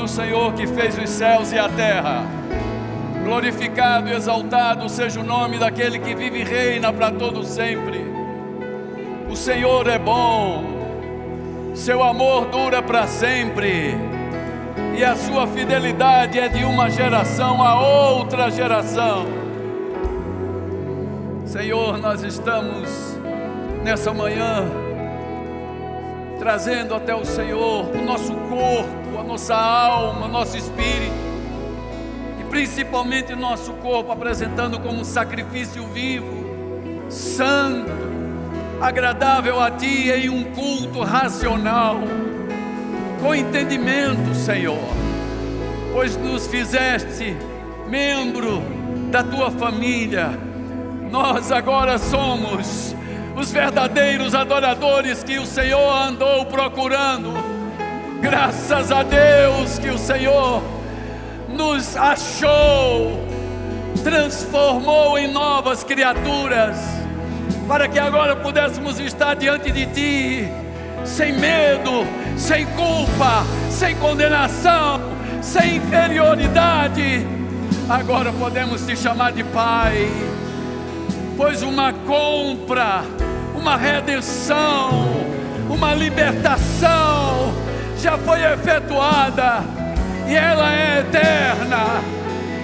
do Senhor que fez os céus e a terra. Glorificado e exaltado seja o nome daquele que vive e reina para todo sempre. O Senhor é bom, seu amor dura para sempre, e a sua fidelidade é de uma geração a outra geração. Senhor, nós estamos nessa manhã trazendo até o Senhor o nosso corpo, a nossa alma, o nosso espírito, e principalmente o nosso corpo, apresentando como um sacrifício vivo, santo, agradável a Ti, em um culto racional, com entendimento, Senhor, pois nos fizeste membro da Tua família. Nós agora somos os verdadeiros adoradores que o Senhor andou procurando. Graças a Deus que o Senhor nos achou, transformou em novas criaturas, para que agora pudéssemos estar diante de Ti, sem medo, sem culpa, sem condenação, sem inferioridade. Agora podemos Te chamar de Pai, pois uma compra, uma redenção, uma libertação já foi efetuada, e ela é eterna.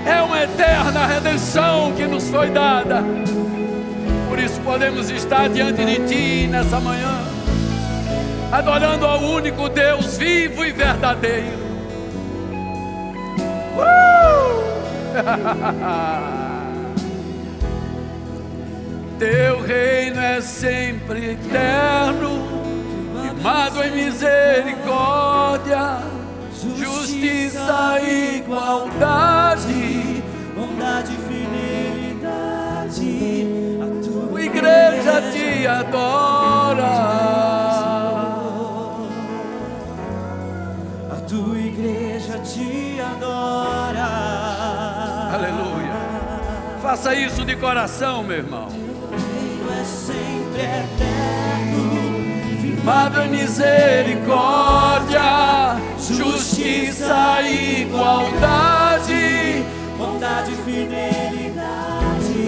É uma eterna redenção que nos foi dada. Por isso podemos estar diante de Ti nessa manhã, adorando ao único Deus vivo e verdadeiro. Teu reino é sempre eterno, firmado em misericórdia, justiça e igualdade, bondade e fidelidade. A tua igreja Te adora. A tua igreja Te adora. Aleluia. Faça isso de coração, meu irmão. É sempre eterno, firmado em misericórdia, justiça e igualdade, bondade e fidelidade.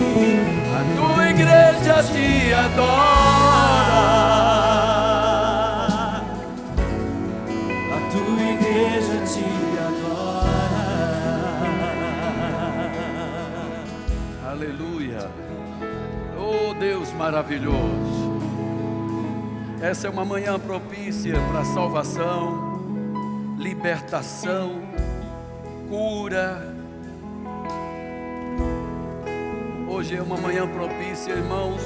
A tua igreja Te adora. A tua igreja Te adora. Aleluia. Oh Deus maravilhoso, essa é uma manhã propícia para salvação, libertação, cura. Hoje é uma manhã propícia, irmãos,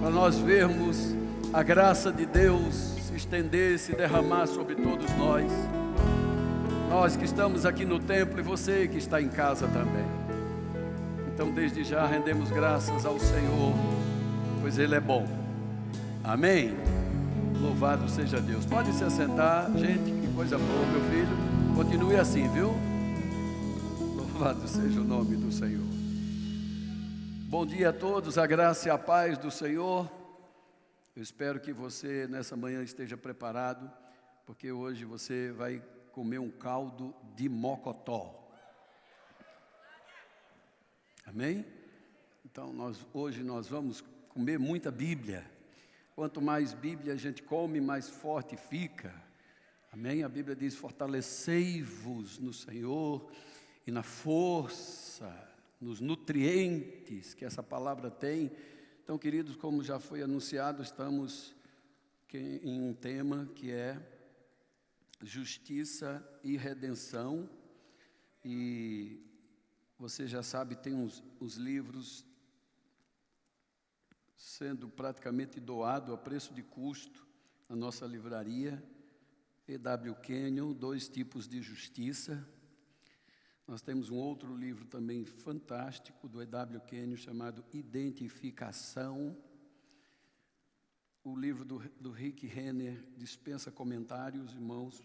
para nós vermos a graça de Deus se estender, se derramar sobre todos nós. Nós que estamos aqui no templo e você que está em casa também. Então, desde já, rendemos graças ao Senhor, pois Ele é bom. Amém? Louvado seja Deus. Pode se assentar, gente, que coisa boa, meu filho. Continue assim, viu? Louvado seja o nome do Senhor. Bom dia a todos, a graça e a paz do Senhor. Eu espero que você, nessa manhã, esteja preparado, porque hoje você vai comer um caldo de mocotó. Amém? Então hoje nós vamos comer muita Bíblia. Quanto mais Bíblia a gente come, mais forte fica. Amém? A Bíblia diz: fortalecei-vos no Senhor e na força, nos nutrientes que essa palavra tem. Então, queridos, como já foi anunciado, estamos em um tema que é justiça e redenção. E você já sabe, tem os livros sendo praticamente doado a preço de custo na nossa livraria. E.W. Kenyon, Dois Tipos de Justiça. Nós temos um outro livro também fantástico do E.W. Kenyon chamado Identificação. O livro do Rick Renner dispensa comentários, irmãos.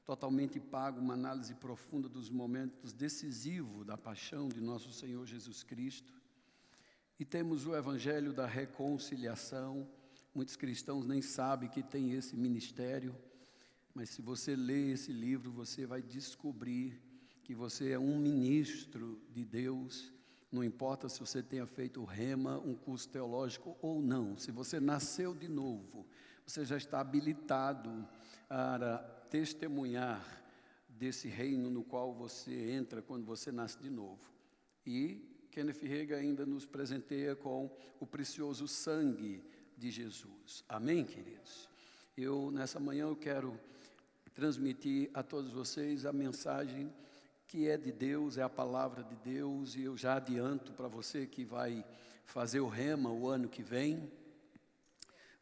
Totalmente pago, uma análise profunda dos momentos decisivos da paixão de nosso Senhor Jesus Cristo. E temos o Evangelho da Reconciliação. Muitos cristãos nem sabem que tem esse ministério, Mas se você ler esse livro, você vai descobrir que você é um ministro de Deus. Não importa se você tenha feito o Rema, um curso teológico ou não. Se você nasceu de novo, você já está habilitado para testemunhar desse reino no qual você entra quando você nasce de novo. E Kenneth Hagin ainda nos presenteia com o precioso sangue de Jesus. Amém, queridos? Nessa manhã, eu quero transmitir a todos vocês a mensagem que é de Deus, é a palavra de Deus, e eu já adianto para você que vai fazer o Rema o ano que vem,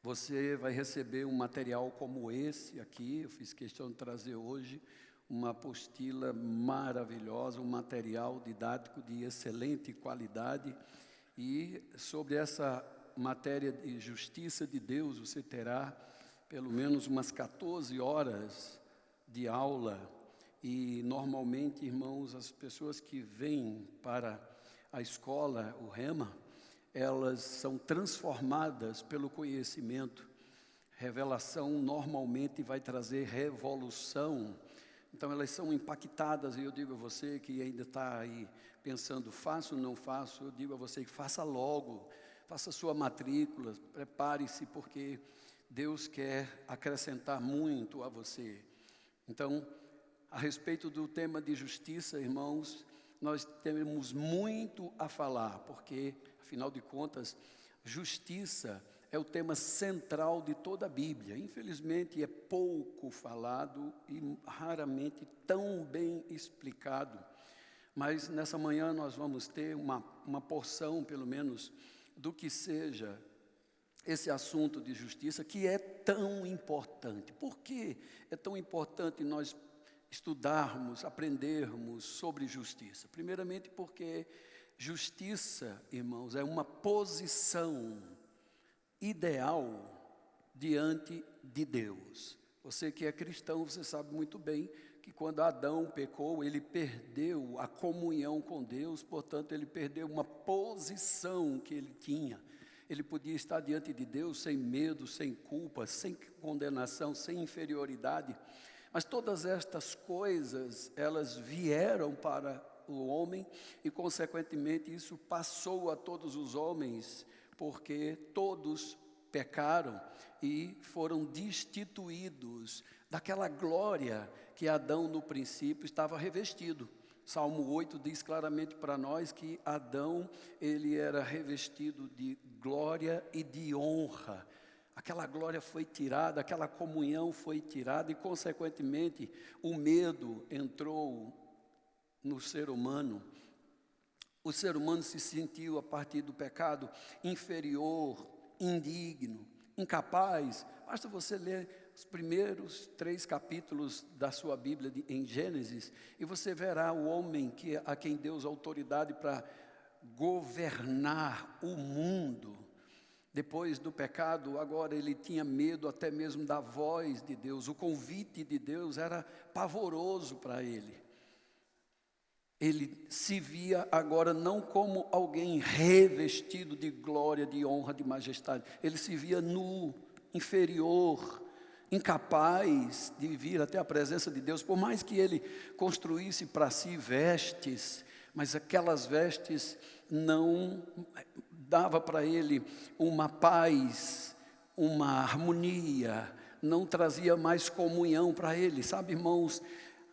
você vai receber um material como esse aqui. Eu fiz questão de trazer hoje uma apostila maravilhosa, um material didático de excelente qualidade, e sobre essa matéria de justiça de Deus, você terá pelo menos umas 14 horas de aula. E normalmente, irmãos, as pessoas que vêm para a escola, o Rema, elas são transformadas pelo conhecimento. Revelação normalmente vai trazer revolução. Então elas são impactadas, e eu digo a você que ainda está aí pensando, faço ou não faço, eu digo a você que faça logo, faça sua matrícula, prepare-se, porque Deus quer acrescentar muito a você. Então, a respeito do tema de justiça, irmãos, nós temos muito a falar, porque, afinal de contas, justiça é o tema central de toda a Bíblia. Infelizmente, é pouco falado e raramente tão bem explicado. Mas nessa manhã nós vamos ter uma porção, pelo menos, do que seja esse assunto de justiça, que é tão importante. Por que é tão importante nós estudarmos, aprendermos sobre justiça? Primeiramente porque justiça, irmãos, é uma posição ideal diante de Deus. Você que é cristão, você sabe muito bem que quando Adão pecou, ele perdeu a comunhão com Deus, portanto ele perdeu uma posição que ele tinha. Ele podia estar diante de Deus sem medo, sem culpa, sem condenação, sem inferioridade. Mas todas estas coisas, elas vieram para o homem e, consequentemente, isso passou a todos os homens, porque todos pecaram e foram destituídos daquela glória que Adão, no princípio, estava revestido. Salmo 8 diz claramente para nós que Adão, ele era revestido de glória e de honra. Aquela glória foi tirada, aquela comunhão foi tirada e, consequentemente, o medo entrou no ser humano. O ser humano se sentiu, a partir do pecado, inferior, indigno, incapaz. Basta você ler os primeiros 3 capítulos da sua Bíblia em Gênesis, e você verá o homem a quem Deus autoridade para governar o mundo. Depois do pecado, agora ele tinha medo até mesmo da voz de Deus. O convite de Deus era pavoroso para ele. Ele se via agora não como alguém revestido de glória, de honra, de majestade. Ele se via nu, inferior, incapaz de vir até a presença de Deus. Por mais que ele construísse para si vestes, mas aquelas vestes não dava para ele uma paz, uma harmonia, não trazia mais comunhão para ele. Sabe, irmãos,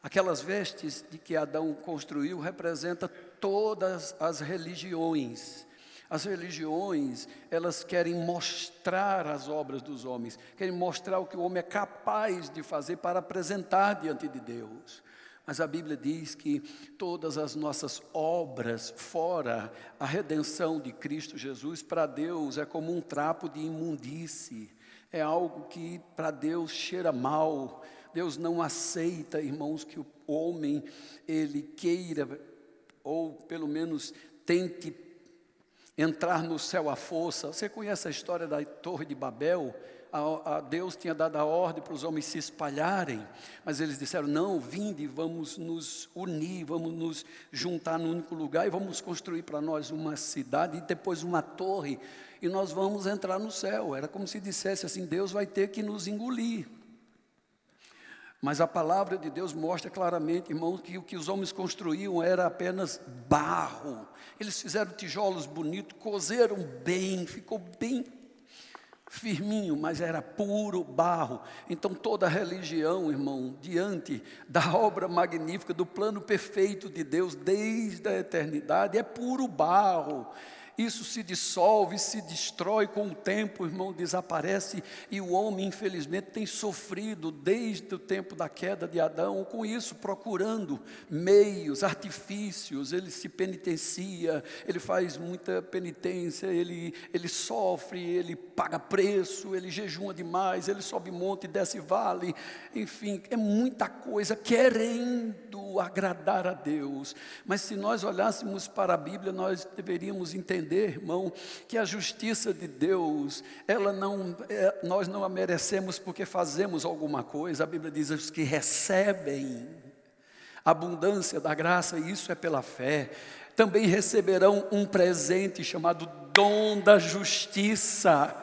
aquelas vestes de que Adão construiu representa todas as religiões. As religiões, elas querem mostrar as obras dos homens, querem mostrar o que o homem é capaz de fazer para apresentar diante de Deus. Mas a Bíblia diz que todas as nossas obras, fora a redenção de Cristo Jesus, para Deus é como um trapo de imundície. É algo que para Deus cheira mal. Deus não aceita, irmãos, que o homem, ele queira, ou pelo menos tente entrar no céu à força. Você conhece a história da Torre de Babel? Deus tinha dado a ordem para os homens se espalharem, mas eles disseram, não, vinde, vamos nos unir, vamos nos juntar num único lugar e vamos construir para nós uma cidade e depois uma torre, e nós vamos entrar no céu. Era como se dissesse assim, Deus vai ter que nos engolir. Mas a palavra de Deus mostra claramente, irmãos, que o que os homens construíam era apenas barro. Eles fizeram tijolos bonitos, cozeram bem, ficou bem firminho, mas era puro barro. Então toda a religião, irmão, diante da obra magnífica, do plano perfeito de Deus, desde a eternidade, é puro barro. Isso se dissolve, se destrói com o tempo, irmão, desaparece. E o homem, infelizmente, tem sofrido desde o tempo da queda de Adão com isso, procurando meios, artifícios. Ele se penitencia, ele faz muita penitência, ele sofre, ele paga preço, ele jejuma demais, ele sobe monte e desce vale. Enfim, é muita coisa querendo agradar a Deus. Mas se nós olhássemos para a Bíblia, nós deveríamos entender, irmão, que a justiça de Deus, nós não a merecemos porque fazemos alguma coisa. A Bíblia diz: os que recebem a abundância da graça, e isso é pela fé, também receberão um presente chamado dom da justiça.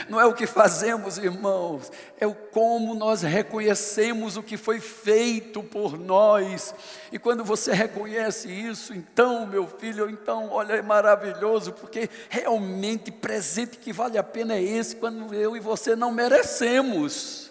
Não é o que fazemos, irmãos, é o como nós reconhecemos o que foi feito por nós. E quando você reconhece isso, então, meu filho, então, olha, é maravilhoso, porque realmente presente que vale a pena é esse, quando eu e você não merecemos.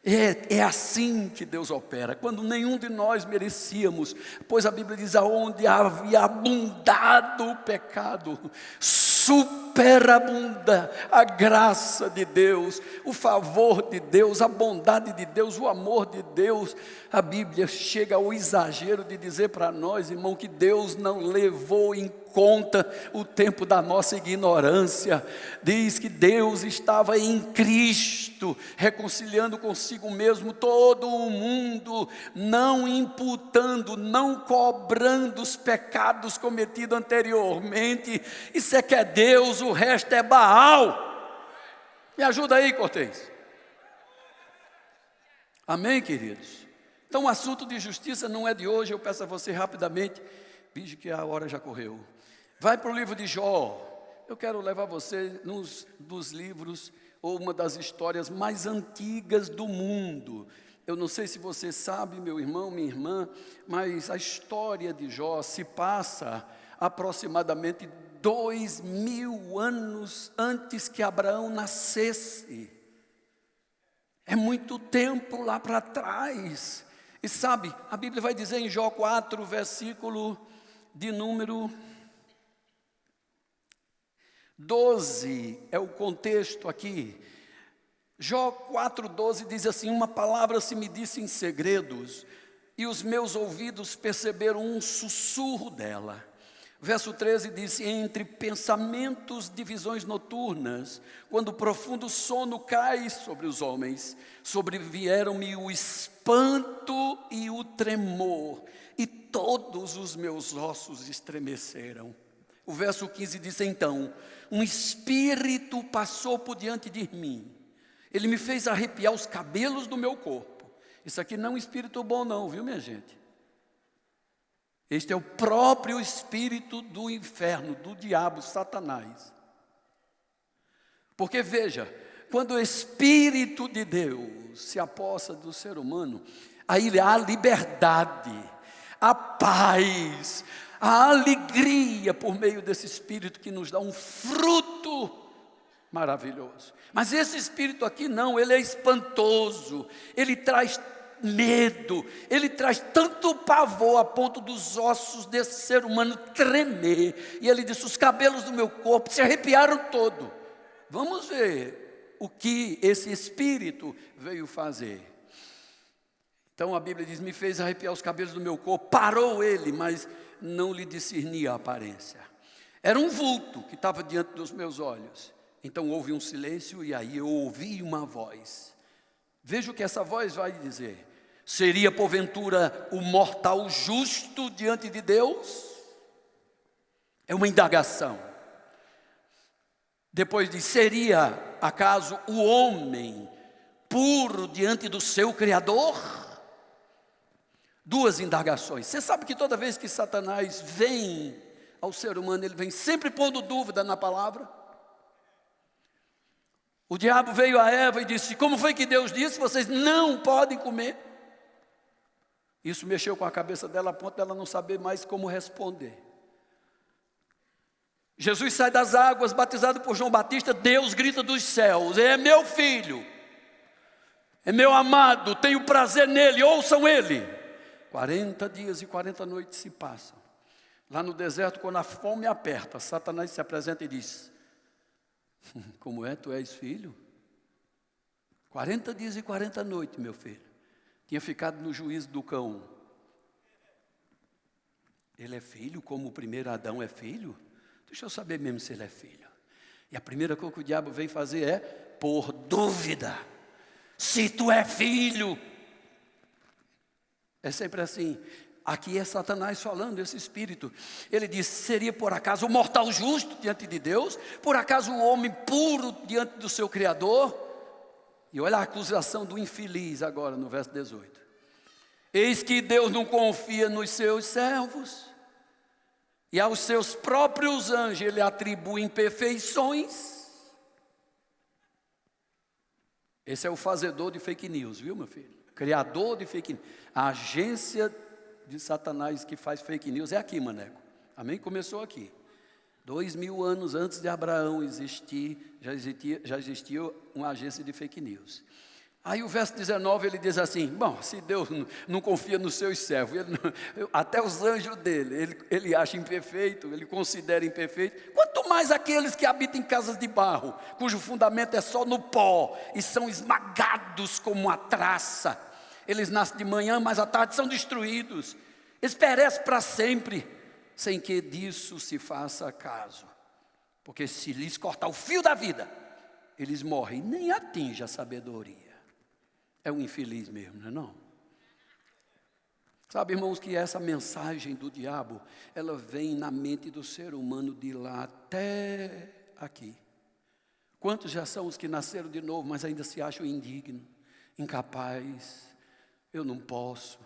É assim que Deus opera, quando nenhum de nós merecíamos, pois a Bíblia diz: aonde havia abundado o pecado, superabunda a graça de Deus, o favor de Deus, a bondade de Deus, o amor de Deus. A Bíblia chega ao exagero de dizer para nós, irmão, que Deus não levou em conta o tempo da nossa ignorância. Diz que Deus estava em Cristo, reconciliando consigo mesmo todo o mundo, não imputando, não cobrando os pecados cometidos anteriormente. Isso é que é Deus, o resto é Baal. Me ajuda aí, Cortez. Amém, queridos? Então o assunto de justiça não é de hoje. Eu peço a você rapidamente, veja que a hora já correu. Vai para o livro de Jó. Eu quero levar você dos livros, ou uma das histórias mais antigas do mundo. Eu não sei se você sabe, meu irmão, minha irmã, mas a história de Jó se passa aproximadamente 2000 anos antes que Abraão nascesse. É muito tempo lá para trás. E sabe, a Bíblia vai dizer em Jó 4, versículo de número 12, é o contexto aqui. Jó 4,12 diz assim: uma palavra se me disse em segredos, e os meus ouvidos perceberam um sussurro dela. Verso 13 diz: entre pensamentos de visões noturnas, quando o profundo sono cai sobre os homens, sobrevieram-me o espanto e o tremor, e todos os meus ossos estremeceram. O verso 15 diz: então, um espírito passou por diante de mim, ele me fez arrepiar os cabelos do meu corpo. Isso aqui não é um espírito bom não, viu, minha gente? Este é o próprio espírito do inferno, do diabo, Satanás. Porque veja, quando o Espírito de Deus se apossa do ser humano, aí há liberdade, a paz, a alegria por meio desse Espírito que nos dá um fruto maravilhoso. Mas esse Espírito aqui não, ele é espantoso, ele traz medo, ele traz tanto pavor a ponto dos ossos desse ser humano tremer. E ele disse: os cabelos do meu corpo se arrepiaram todo. Vamos ver o que esse Espírito veio fazer. Então a Bíblia diz: me fez arrepiar os cabelos do meu corpo. Parou ele, mas não lhe discernia a aparência. Era um vulto que estava diante dos meus olhos. Então houve um silêncio e aí eu ouvi uma voz. Veja o que essa voz vai dizer: seria porventura o mortal justo diante de Deus? É uma indagação. Depois diz: seria acaso o homem puro diante do seu Criador? Duas indagações. Você sabe que toda vez que Satanás vem ao ser humano, ele vem sempre pondo dúvida na palavra. O diabo veio a Eva e disse: como foi que Deus disse? Vocês não podem comer. Isso mexeu com a cabeça dela a ponto dela não saber mais como responder. Jesus sai das águas, batizado por João Batista. Deus grita dos céus: é meu filho, é meu amado, tenho prazer nele, ouçam ele. 40 dias e 40 noites se passam. Lá no deserto, quando a fome aperta, Satanás se apresenta e diz: como é, tu és filho? 40 dias e 40 noites, meu filho. Tinha ficado no juízo do cão. Ele é filho como o primeiro Adão é filho? Deixa eu saber mesmo se ele é filho. E a primeira coisa que o diabo vem fazer é pôr dúvida. Se tu é filho. É sempre assim. Aqui é Satanás falando, esse espírito. Ele diz: seria por acaso o mortal justo diante de Deus? Por acaso o homem puro diante do seu Criador? E olha a acusação do infeliz agora no verso 18. Eis que Deus não confia nos seus servos, e aos seus próprios anjos ele atribui imperfeições. Esse é o fazedor de fake news, viu, meu filho? Criador de fake news. A agência de Satanás que faz fake news é aqui, maneco. Amém? Começou aqui. 2000 anos antes de Abraão existir, já existia uma agência de fake news. Aí o verso 19 ele diz assim: bom, se Deus não confia nos seus servos, até os anjos dele, ele acha imperfeito, ele considera imperfeito, quanto mais aqueles que habitam em casas de barro, cujo fundamento é só no pó, e são esmagados como uma traça. Eles nascem de manhã, mas à tarde são destruídos. Eles perecem para sempre, sem que disso se faça caso. Porque se lhes cortar o fio da vida, eles morrem, nem atinge a sabedoria. É um infeliz mesmo, não é não? Sabe, irmãos, que essa mensagem do diabo, ela vem na mente do ser humano de lá até aqui. Quantos já são os que nasceram de novo, mas ainda se acham indignos, incapazes? Eu não posso,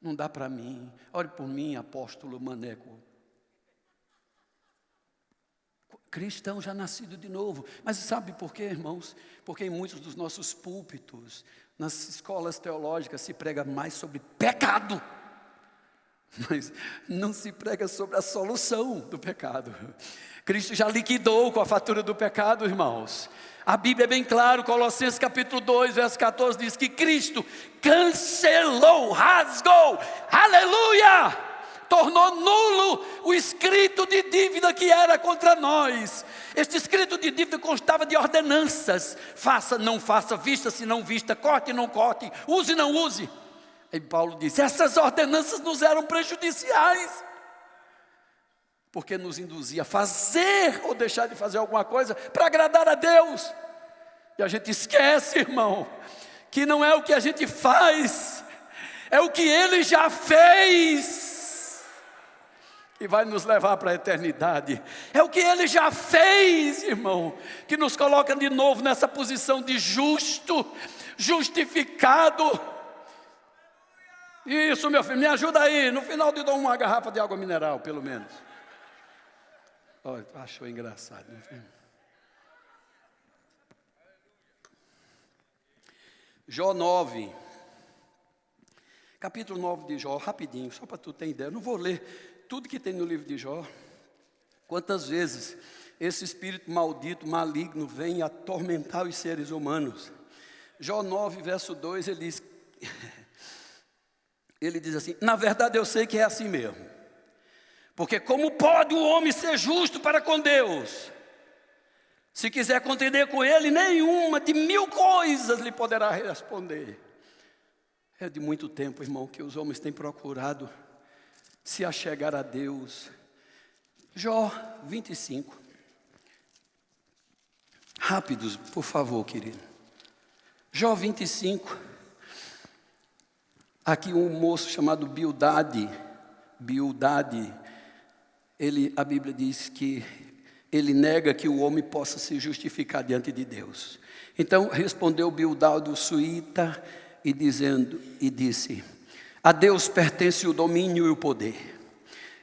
não dá para mim. Ore por mim, apóstolo Maneco. Cristão já nascido de novo. Mas sabe por quê, irmãos? Porque em muitos dos nossos púlpitos, nas escolas teológicas, se prega mais sobre pecado, mas não se prega sobre a solução do pecado. Cristo já liquidou com a fatura do pecado, irmãos. A Bíblia é bem clara, Colossenses capítulo 2, verso 14, diz que Cristo cancelou, rasgou, aleluia! Tornou nulo o escrito de dívida que era contra nós. Este escrito de dívida constava de ordenanças: faça, não faça, vista, se não vista, corte, não corte, use, não use. Aí Paulo diz: essas ordenanças nos eram prejudiciais, porque nos induzia a fazer ou deixar de fazer alguma coisa para agradar a Deus. E a gente esquece, irmão, que não é o que a gente faz, é o que Ele já fez, que vai nos levar para a eternidade. É o que Ele já fez, irmão, que nos coloca de novo nessa posição de justo, justificado. Isso, meu filho, me ajuda aí. No final eu dou uma garrafa de água mineral, pelo menos. Olha, achou engraçado, meu filho. Jó 9. Capítulo 9 de Jó, rapidinho, só para tu ter ideia. Eu não vou ler tudo que tem no livro de Jó. Quantas vezes esse espírito maldito, maligno, vem atormentar os seres humanos. Jó 9, verso 2, ele diz assim: na verdade eu sei que é assim mesmo, porque como pode o homem ser justo para com Deus? Se quiser contender com ele, nenhuma de 1000 coisas lhe poderá responder. É de muito tempo, irmão, que os homens têm procurado se achegar a Deus. Jó 25. Rápidos, por favor, querido. Jó 25. Aqui um moço chamado Bildade, a Bíblia diz que ele nega que o homem possa se justificar diante de Deus. Então respondeu Bildade o suíta e disse: a Deus pertence o domínio e o poder.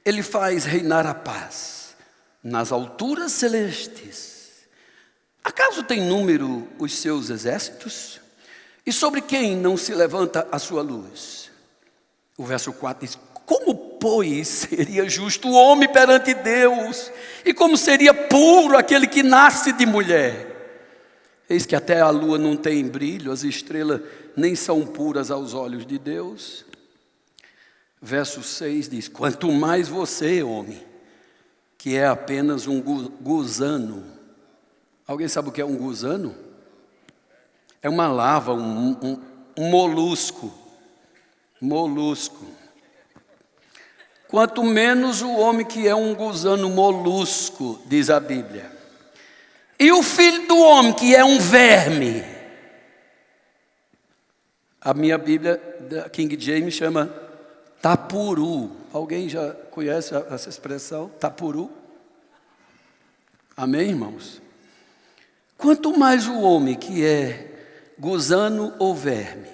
Ele faz reinar a paz nas alturas celestes. Acaso tem número os seus exércitos? E sobre quem não se levanta a sua luz? O verso 4 diz: como, pois, seria justo o homem perante Deus? E como seria puro aquele que nasce de mulher? Eis que até a lua não tem brilho, as estrelas nem são puras aos olhos de Deus. Verso 6 diz: quanto mais você, homem, que é apenas um gusano. Alguém sabe o que é um gusano? É uma larva, um molusco. Molusco. Quanto menos o homem que é um gusano molusco, diz a Bíblia. E o filho do homem que é um verme. A minha Bíblia, da King James, chama tapuru. Alguém já conhece essa expressão? Tapuru? Amém, irmãos? Quanto mais o homem que é gusano ou verme.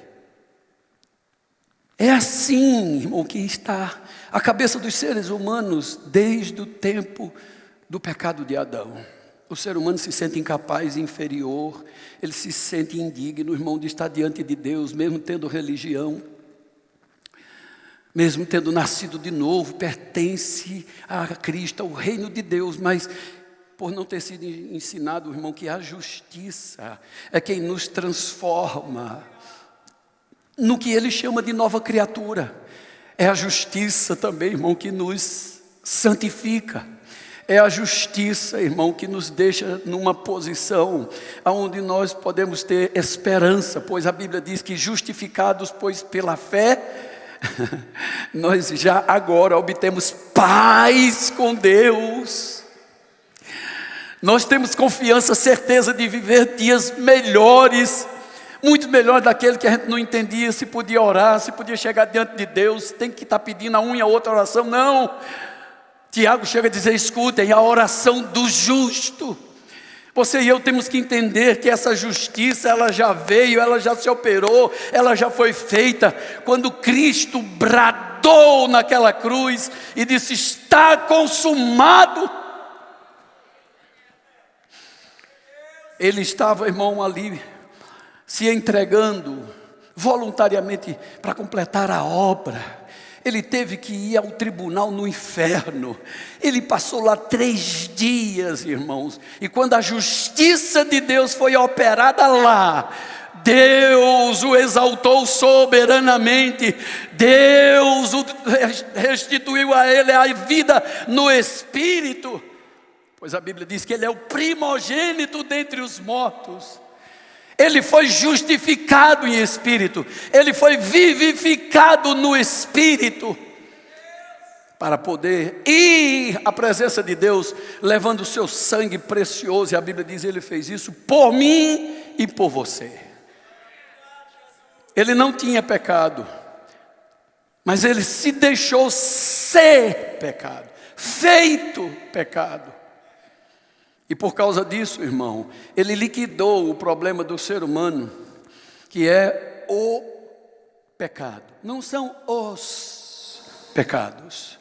É assim, irmão, que está a cabeça dos seres humanos desde o tempo do pecado de Adão. O ser humano se sente incapaz, inferior, ele se sente indigno, irmão, de estar diante de Deus, mesmo tendo religião, mesmo tendo nascido de novo, pertence a Cristo, ao reino de Deus, mas por não ter sido ensinado, irmão, que a justiça é quem nos transforma no que ele chama de nova criatura. É a justiça também, irmão, que nos santifica. É a justiça, irmão, que nos deixa numa posição onde nós podemos ter esperança, pois a Bíblia diz que justificados, pois pela fé, nós já agora obtemos paz com Deus. Nós temos confiança, certeza de viver dias melhores, muito melhor daquele que a gente não entendia, se podia orar, se podia chegar diante de Deus, tem que estar pedindo a uma e a outra oração, não. Tiago chega a dizer, escutem, a oração do justo. Você e eu temos que entender que essa justiça, ela já veio, ela já se operou, ela já foi feita, quando Cristo bradou naquela cruz e disse, está consumado. Ele estava, irmão, ali, se entregando voluntariamente para completar a obra. Ele teve que ir ao tribunal no inferno. Ele passou lá 3 dias, irmãos. E quando a justiça de Deus foi operada lá, Deus o exaltou soberanamente. Deus restituiu a ele a vida no Espírito. Pois a Bíblia diz que ele é o primogênito dentre os mortos. Ele foi justificado em espírito. Ele foi vivificado no espírito. Para poder ir à presença de Deus, levando o seu sangue precioso. E a Bíblia diz, ele fez isso por mim e por você. Ele não tinha pecado. Mas ele se deixou ser pecado. Feito pecado. E por causa disso, irmão, ele liquidou o problema do ser humano, que é o pecado. Não são os pecados,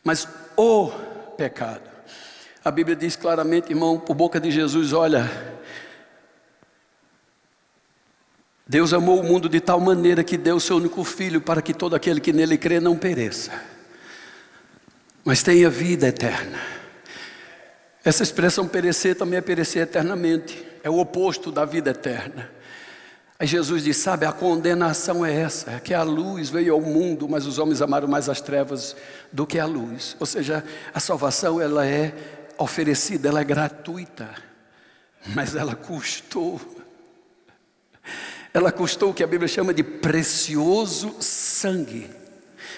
mas o pecado. A Bíblia diz claramente, irmão, por boca de Jesus, olha, Deus amou o mundo de tal maneira que deu o seu único filho para que todo aquele que nele crê não pereça, mas tenha vida eterna. Essa expressão perecer também é perecer eternamente. É o oposto da vida eterna. Aí Jesus diz, sabe, a condenação é essa, é que a luz veio ao mundo, mas os homens amaram mais as trevas do que a luz. Ou seja, a salvação ela é oferecida, ela é gratuita, mas ela custou. Ela custou o que a Bíblia chama de precioso sangue.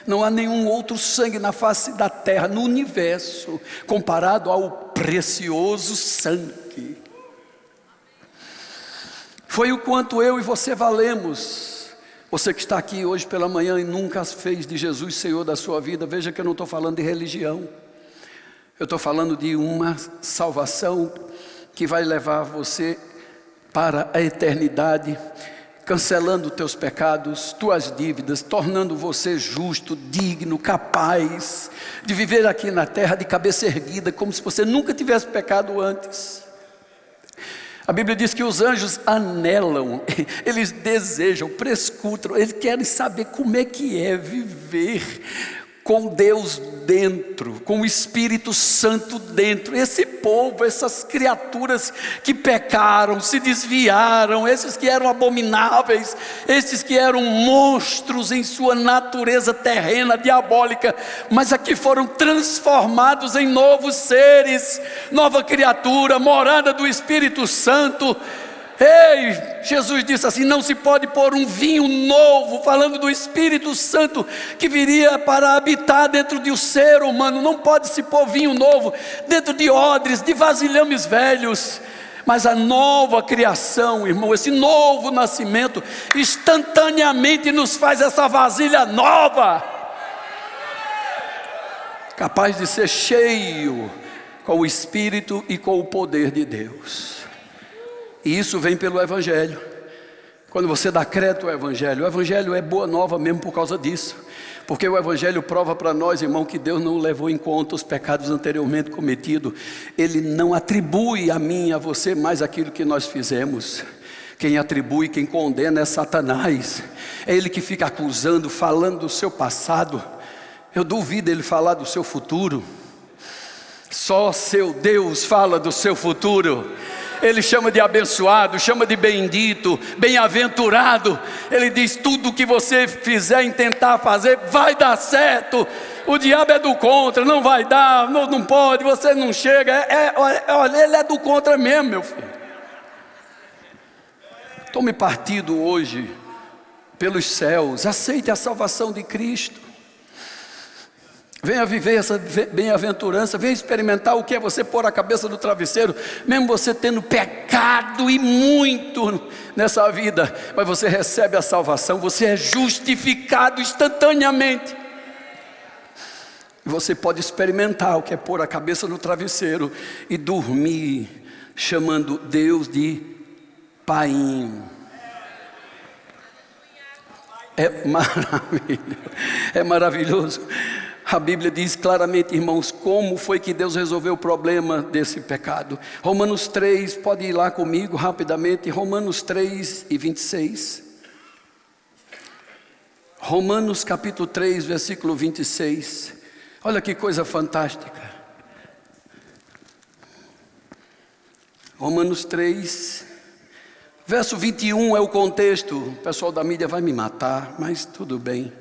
Não há nenhum outro sangue na face da terra, no universo, comparado ao precioso sangue. Foi o quanto eu e você valemos. Você que está aqui hoje pela manhã e nunca fez de Jesus Senhor da sua vida, veja que eu não estou falando de religião. Eu estou falando de uma salvação que vai levar você para a eternidade, cancelando teus pecados, tuas dívidas, tornando você justo, digno, capaz de viver aqui na terra de cabeça erguida, como se você nunca tivesse pecado antes. A Bíblia diz que os anjos anelam, eles desejam, prescrutam, eles querem saber como é que é viver com Deus dentro, com o Espírito Santo dentro. Esse povo, essas criaturas que pecaram, se desviaram, esses que eram abomináveis, esses que eram monstros em sua natureza terrena, diabólica, mas aqui foram transformados em novos seres, nova criatura, morada do Espírito Santo. Ei, Jesus disse assim: não se pode pôr um vinho novo, falando do Espírito Santo que viria para habitar dentro de um ser humano. Não pode se pôr vinho novo dentro de odres, de vasilhames velhos. Mas a nova criação, irmão, esse novo nascimento, instantaneamente nos faz essa vasilha nova, capaz de ser cheio com o Espírito e com o poder de Deus. E isso vem pelo Evangelho. Quando você dá crédito ao Evangelho, o Evangelho é boa nova mesmo por causa disso. Porque o Evangelho prova para nós, irmão, que Deus não levou em conta os pecados anteriormente cometidos. Ele não atribui a mim e a você mais aquilo que nós fizemos. Quem atribui, quem condena é Satanás. É ele que fica acusando, falando do seu passado. Eu duvido ele falar do seu futuro. Só seu Deus fala do seu futuro. Ele chama de abençoado, chama de bendito, bem-aventurado. Ele diz: tudo que você fizer, tentar fazer, vai dar certo. O diabo é do contra, não vai dar, não pode, você não chega. Olha, ele é do contra mesmo, meu filho. Tome partido hoje pelos céus, aceite a salvação de Cristo. Venha viver essa bem-aventurança, venha experimentar o que é você pôr a cabeça no travesseiro, mesmo você tendo pecado e muito nessa vida, mas você recebe a salvação, você é justificado instantaneamente. Você pode experimentar o que é pôr a cabeça no travesseiro e dormir, chamando Deus de Painho. É maravilhoso. A Bíblia diz claramente, irmãos, como foi que Deus resolveu o problema desse pecado. Romanos 3, pode ir lá comigo rapidamente, Romanos 3 e 26. Romanos capítulo 3, versículo 26. Olha que coisa fantástica. Romanos 3, verso 21 é o contexto. O pessoal da mídia vai me matar, mas tudo bem.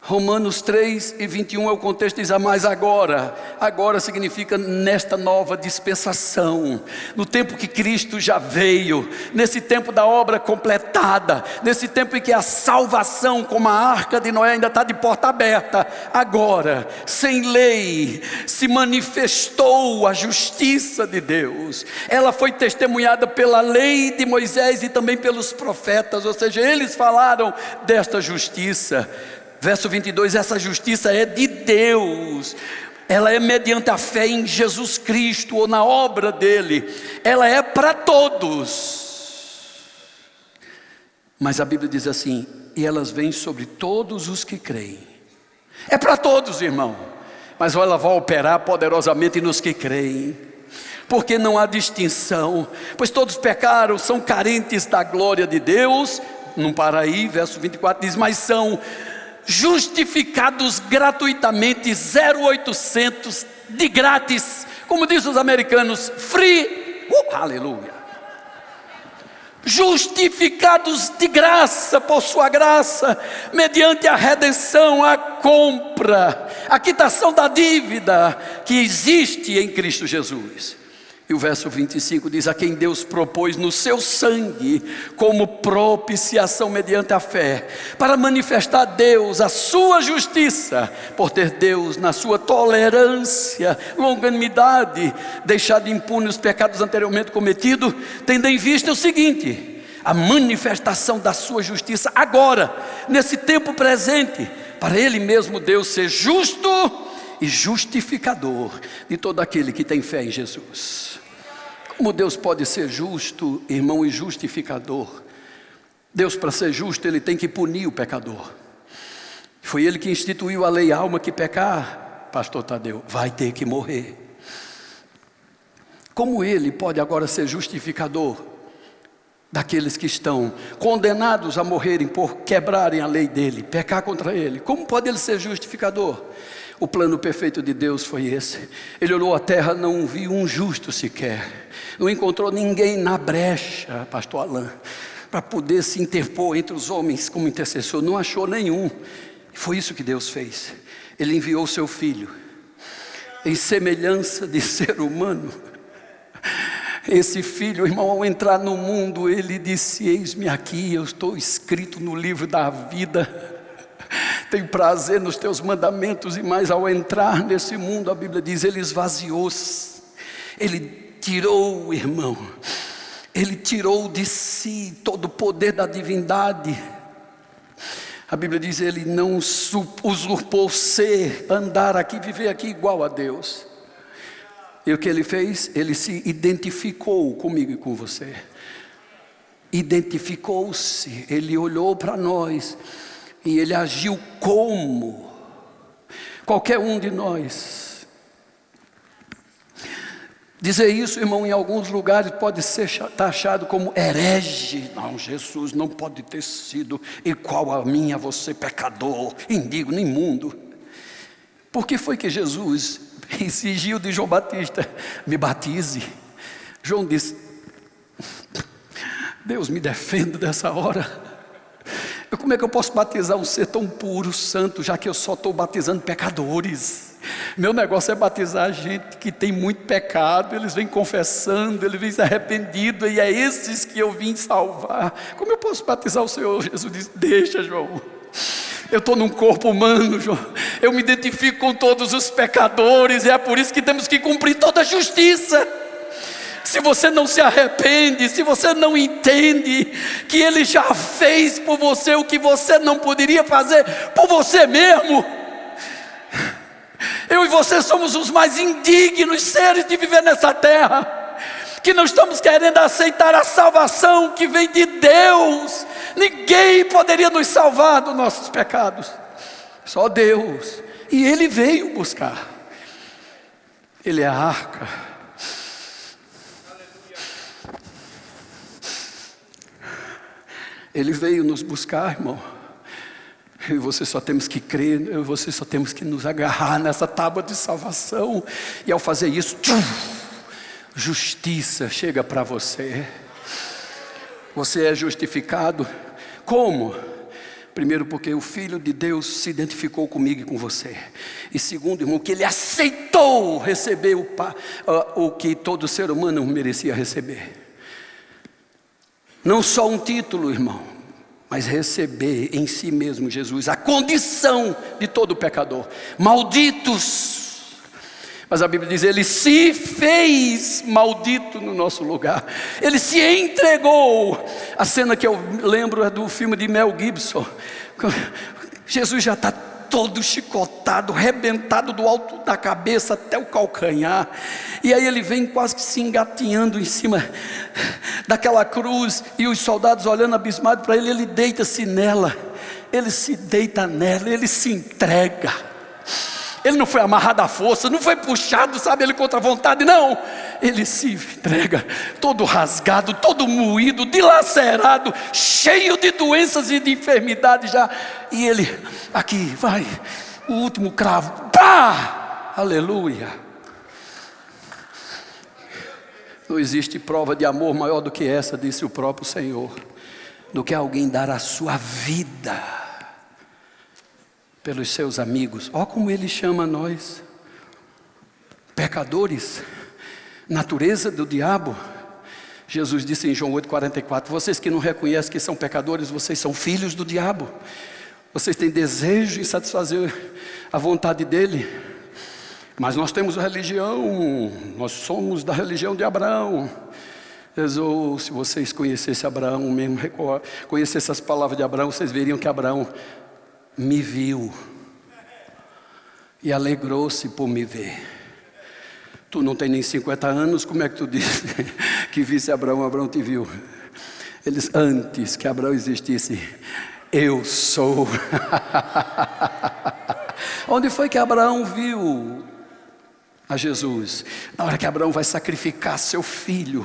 Romanos 3 e 21 é o contexto, diz: mas agora significa nesta nova dispensação, no tempo que Cristo já veio, nesse tempo da obra completada, nesse tempo em que a salvação, como a arca de Noé, ainda está de porta aberta. Agora, sem lei, se manifestou a justiça de Deus. Ela foi testemunhada pela lei de Moisés e também pelos profetas, ou seja, eles falaram desta justiça. Verso 22, essa justiça é de Deus, ela é mediante a fé em Jesus Cristo, ou na obra dele, ela é para todos. Mas a Bíblia diz assim: e elas vêm sobre todos os que creem. É para todos, irmão, mas ela vai operar poderosamente nos que creem. Porque não há distinção, pois todos pecaram, são carentes da glória de Deus. Não para aí, verso 24 diz: mas são justificados gratuitamente, 0800, de grátis, como dizem os americanos, free, aleluia. Justificados de graça, por sua graça, mediante a redenção, a compra, a quitação da dívida que existe em Cristo Jesus. E o verso 25 diz: a quem Deus propôs no seu sangue como propiciação mediante a fé, para manifestar a Deus a sua justiça, por ter Deus na sua tolerância, longanimidade, deixado impunes os pecados anteriormente cometidos, tendo em vista o seguinte: a manifestação da sua justiça agora, nesse tempo presente, para Ele mesmo Deus ser justo e justificador de todo aquele que tem fé em Jesus. Como Deus pode ser justo, irmão, e justificador? Deus, para ser justo, Ele tem que punir o pecador. Foi Ele que instituiu a lei: a alma que pecar, pastor Tadeu, vai ter que morrer. como ele pode agora ser justificador daqueles que estão condenados a morrerem por quebrarem a lei dele, pecar contra ele? Como pode ele ser justificador? O plano perfeito de Deus foi esse. Ele olhou a terra, não viu um justo sequer, não encontrou ninguém na brecha, pastor Alain, para poder se interpor entre os homens como intercessor, não achou nenhum. Foi isso que Deus fez. Ele enviou seu filho em semelhança de ser humano. Esse filho, irmão, ao entrar no mundo, ele disse: eis-me aqui, eu estou escrito no livro da vida, tenho prazer nos teus mandamentos. E mais, ao entrar nesse mundo, a Bíblia diz, ele esvaziou-se, ele tirou, irmão, ele tirou de si todo o poder da divindade. A Bíblia diz, ele não usurpou ser, andar aqui, viver aqui igual a Deus. E o que ele fez? Ele se identificou comigo e com você. Identificou-se, ele olhou para nós e ele agiu como qualquer um de nós. Dizer isso, irmão, em alguns lugares pode ser taxado como herege. Não, Jesus não pode ter sido igual a mim, a você, pecador, indigno, imundo. Por que foi que Jesus exigiu de João Batista: me batize? João disse: Deus me defenda dessa hora. Como é que eu posso batizar um ser tão puro, santo, já que eu só estou batizando pecadores? Meu negócio é batizar gente que tem muito pecado, eles vêm confessando, eles vêm arrependidos, e é esses que eu vim salvar. Como eu posso batizar o Senhor? Jesus disse: deixa, João, eu estou num corpo humano, João. Eu me identifico com todos os pecadores, e é por isso que temos que cumprir toda a justiça. Se você não se arrepende, se você não entende que Ele já fez por você o que você não poderia fazer por você mesmo, eu e você somos os mais indignos seres de viver nessa terra, que não estamos querendo aceitar a salvação que vem de Deus. Ninguém poderia nos salvar dos nossos pecados, só Deus. E Ele veio buscar. Ele é a arca. Ele veio nos buscar, irmão. Eu e você só temos que crer, eu e você só temos que nos agarrar nessa tábua de salvação. E ao fazer isso, justiça chega para você. Você é justificado. Como? Primeiro, porque o Filho de Deus se identificou comigo e com você. E segundo, irmão, que Ele aceitou receber o que todo ser humano merecia receber. Não só um título, irmão, mas receber em si mesmo Jesus a condição de todo pecador. Malditos. Mas a Bíblia diz: Ele se fez maldito no nosso lugar. Ele se entregou. A cena que eu lembro é do filme de Mel Gibson. Jesus já está todo chicotado, arrebentado do alto da cabeça até o calcanhar. E aí ele vem quase que se engatinhando em cima daquela cruz, e os soldados olhando abismados para ele, ele deita-se nela. Ele se deita nela, ele se entrega. Ele não foi amarrado à força, não foi puxado, sabe, ele contra a vontade, não. Ele se entrega, todo rasgado, todo moído, dilacerado, cheio de doenças e de enfermidades já. E ele, aqui, vai, o último cravo, pá, aleluia. Não existe prova de amor maior do que essa, disse o próprio Senhor, do que alguém dar a sua vida pelos seus amigos. Olha como Ele chama nós, pecadores, natureza do diabo. Jesus disse em João 8,44, vocês que não reconhecem que são pecadores, vocês são filhos do diabo. Vocês têm desejo em satisfazer a vontade dele. Mas nós temos a religião, nós somos da religião de Abraão. Ou se vocês conhecessem Abraão mesmo, conhecessem as palavras de Abraão, vocês veriam que Abraão me viu e alegrou-se por me ver. Tu não tem nem 50 anos, como é que tu diz que visse Abraão? Abraão te viu. Eles, antes que Abraão existisse, eu sou. Onde foi que Abraão viu a Jesus. Na hora que Abraão vai sacrificar seu filho,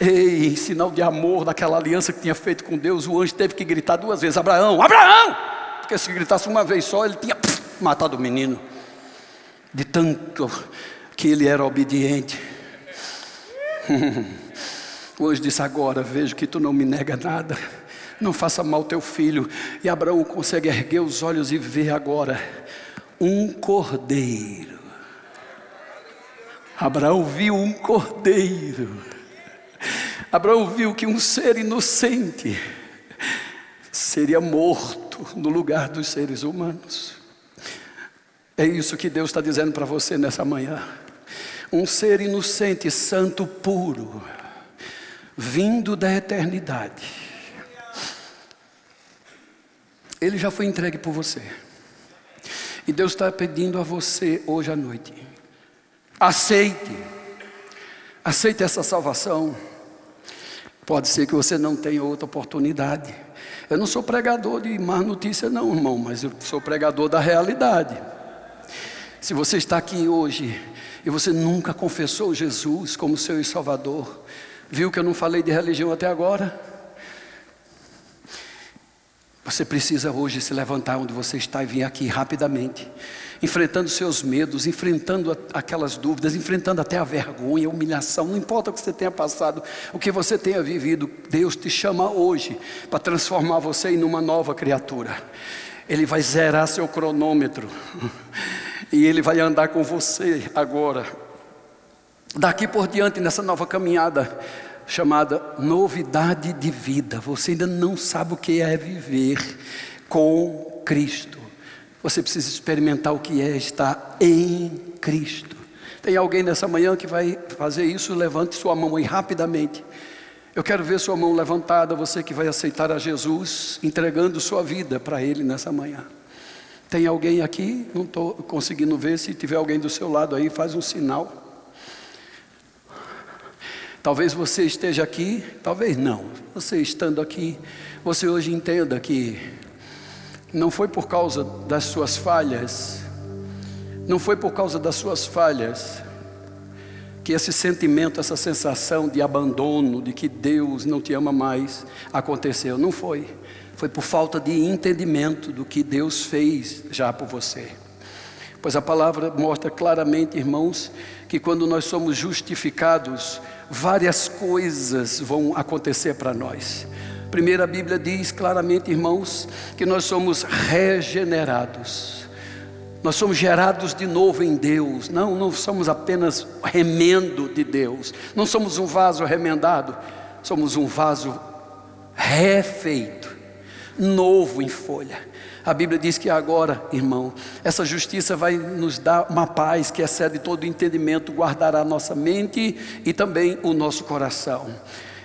em sinal de amor, daquela aliança que tinha feito com Deus, o anjo teve que gritar 2 vezes: Abraão, Abraão! Porque se gritasse uma vez só, ele tinha matado o menino, de tanto que ele era obediente. O anjo disse: agora vejo que tu não me nega nada, não faça mal teu filho. E Abraão consegue erguer os olhos e ver agora um cordeiro. Abraão viu um cordeiro. Abraão viu que um ser inocente seria morto no lugar dos seres humanos. É isso que Deus está dizendo para você nessa manhã. Um ser inocente, santo, puro, vindo da eternidade. Ele já foi entregue por você. E Deus está pedindo a você hoje à noite: aceite essa salvação. Pode ser que você não tenha outra oportunidade. Eu não sou pregador de má notícia não, irmão, mas eu sou pregador da realidade. Se você está aqui hoje e você nunca confessou Jesus como seu Salvador, viu que eu não falei de religião até agora? Você precisa hoje se levantar onde você está e vir aqui rapidamente, enfrentando seus medos, enfrentando aquelas dúvidas, enfrentando até a vergonha, a humilhação. Não importa o que você tenha passado, o que você tenha vivido, Deus te chama hoje para transformar você em uma nova criatura. Ele vai zerar seu cronômetro e Ele vai andar com você agora, daqui por diante, nessa nova caminhada chamada novidade de vida. Você ainda não sabe o que é viver com Cristo. Você precisa experimentar o que é estar em Cristo. Tem alguém nessa manhã que vai fazer isso? Levante sua mão aí rapidamente. Eu quero ver sua mão levantada, você que vai aceitar a Jesus, entregando sua vida para Ele nessa manhã. Tem alguém aqui? Não estou conseguindo ver. Se tiver alguém do seu lado aí, faz um sinal. Talvez você esteja aqui, talvez não. Você estando aqui, você hoje entenda que não foi por causa das suas falhas, não foi por causa das suas falhas que esse sentimento, essa sensação de abandono, de que Deus não te ama mais, aconteceu. Não foi. Foi por falta de entendimento do que Deus fez já por você. Pois a palavra mostra claramente, irmãos, que quando nós somos justificados, várias coisas vão acontecer para nós. Primeiro, a Bíblia diz claramente, irmãos, que nós somos regenerados. Nós somos gerados de novo em Deus. Não somos apenas remendo de Deus. Não somos um vaso remendado. Somos um vaso refeito, novo em folha. A Bíblia diz que agora, irmão, essa justiça vai nos dar uma paz que excede todo entendimento, guardará a nossa mente e também o nosso coração.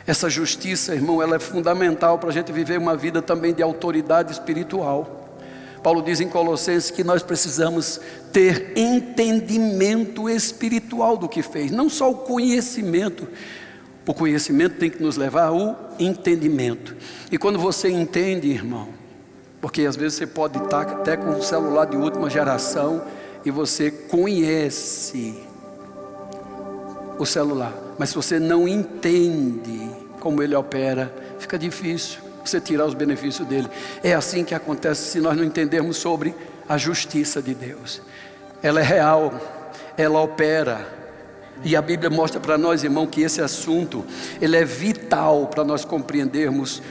Essa justiça, irmão, ela é fundamental para a gente viver uma vida também de autoridade espiritual. Paulo diz em Colossenses que nós precisamos ter entendimento espiritual do que fez, não só o conhecimento. O conhecimento tem que nos levar ao entendimento. E quando você entende, irmão, porque às vezes você pode estar até com um celular de última geração e você conhece o celular, mas se você não entende como ele opera, fica difícil você tirar os benefícios dele. É assim que acontece se nós não entendermos sobre a justiça de Deus. Ela é real, ela opera. E a Bíblia mostra para nós, irmão, que esse assunto ele é vital para nós compreendermos